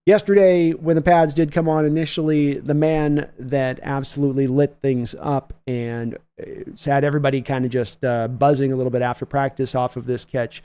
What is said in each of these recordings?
Yesterday, when the pads did come on initially, the man that absolutely lit things up and had everybody kind of just buzzing a little bit after practice off of this catch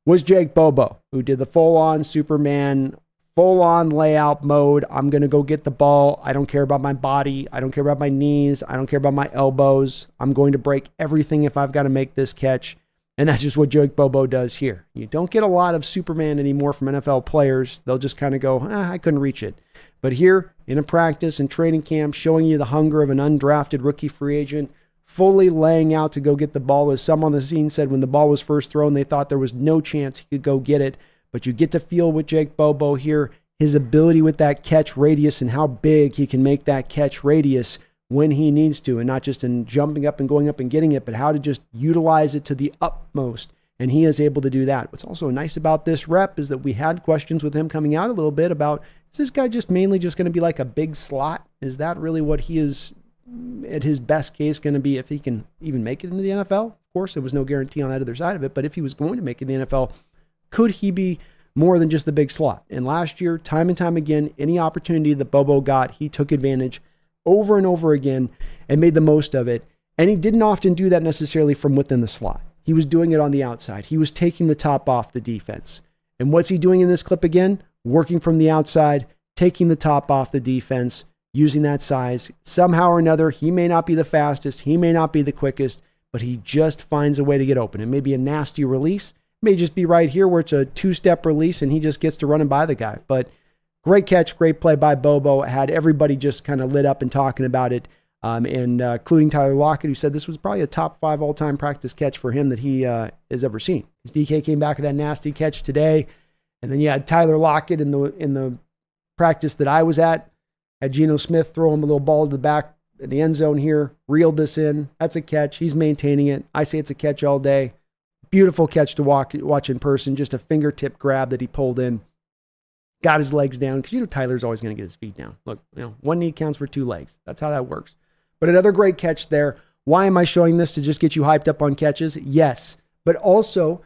was Jake Bobo, who did the full-on Superman, full-on layout mode. I'm going to go get the ball. I don't care about my body. I don't care about my knees. I don't care about my elbows. I'm going to break everything if I've got to make this catch. And that's just what Jake Bobo does here. You don't get a lot of Superman anymore from NFL players. They'll just kind of go, I couldn't reach it. But here in a practice and training camp, showing you the hunger of an undrafted rookie free agent, fully laying out to go get the ball. As some on the scene said, when the ball was first thrown, they thought there was no chance he could go get it. But you get to feel with Jake Bobo here, his ability with that catch radius and how big he can make that catch radius when he needs to, and not just in jumping up and going up and getting it, but how to just utilize it to the utmost. And he is able to do that. What's also nice about this rep is that we had questions with him coming out a little bit about, is this guy just mainly just going to be like a big slot? Is that really what he is at his best case going to be if he can even make it into the NFL? Of course, there was no guarantee on that other side of it, but if he was going to make it in the NFL, could he be more than just the big slot? And last year, time and time again, any opportunity that Bobo got, he took advantage over and over again and made the most of it. And he didn't often do that necessarily from within the slot. He was doing it on the outside. He was taking the top off the defense. And what's he doing in this clip again? Working from the outside, taking the top off the defense, using that size. Somehow or another, he may not be the fastest, he may not be the quickest, but he just finds a way to get open. It may be a nasty release. It may just be right here where it's a two-step release and he just gets to run and by the guy. But great catch, great play by Bobo. Had everybody just kind of lit up and talking about it, including Tyler Lockett, who said this was probably a top 5 all-time practice catch for him that he has ever seen. DK came back with that nasty catch today, and then you had Tyler Lockett in the practice that I was at. Had Geno Smith throw him a little ball to the back in the end zone here, reeled this in. That's a catch. He's maintaining it. I say it's a catch all day. Beautiful catch to watch in person. Just a fingertip grab that he pulled in. Got his legs down, because Tyler's always going to get his feet down. Look, one knee counts for 2 legs. That's how that works. But another great catch there. Why am I showing this? To just get you hyped up on catches? Yes. But also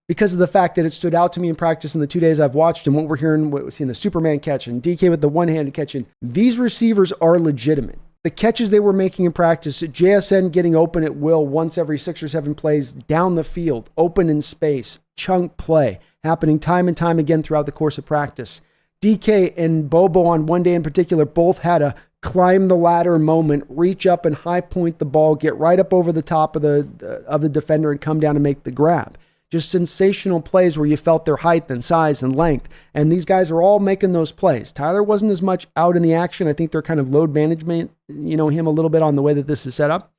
because of the fact that it stood out to me in practice in the 2 days I've watched, and what we're hearing, what we're seeing the Superman catch and DK with the one-handed catching. These receivers are legitimate. The catches they were making in practice, JSN getting open at will once every 6 or 7 plays down the field, open in space, chunk play, happening time and time again throughout the course of practice. DK and Bobo on one day in particular both had a climb the ladder moment, reach up and high point the ball, get right up over the top of the defender and come down and make the grab. Just sensational plays where you felt their height and size and length. And these guys are all making those plays. Tyler wasn't as much out in the action. I think they're kind of load management, him a little bit on the way that this is set up.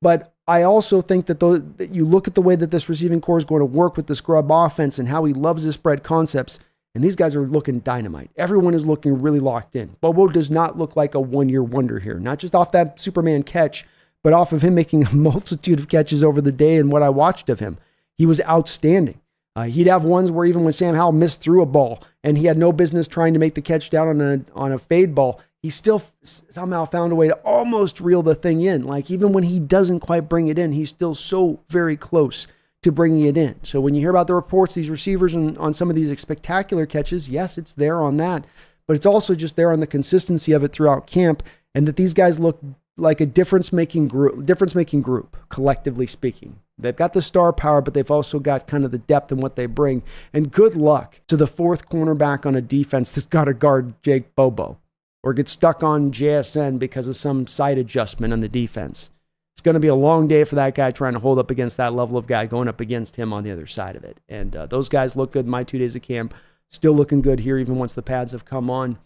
But I also think that you look at the way that this receiving core is going to work with the scrub offense and how he loves his spread concepts. And these guys are looking dynamite. Everyone is looking really locked in. Bobo does not look like a one-year wonder here. Not just off that Superman catch, but off of him making a multitude of catches over the day and what I watched of him. He was outstanding. He'd have ones where even when Sam Howell missed through a ball and he had no business trying to make the catch down on a fade ball, he still somehow found a way to almost reel the thing in. Like even when he doesn't quite bring it in, he's still so very close to bringing it in. So when you hear about the reports, these receivers on some of these spectacular catches, yes, it's there on that, but it's also just there on the consistency of it throughout camp, and that these guys look like a difference-making group, collectively speaking. They've got the star power, but they've also got kind of the depth in what they bring. And good luck to the 4th cornerback on a defense that's got to guard Jake Bobo or get stuck on JSN because of some side adjustment on the defense. It's going to be a long day for that guy trying to hold up against that level of guy going up against him on the other side of it. And those guys look good in my 2 days of camp. Still looking good here even once the pads have come on.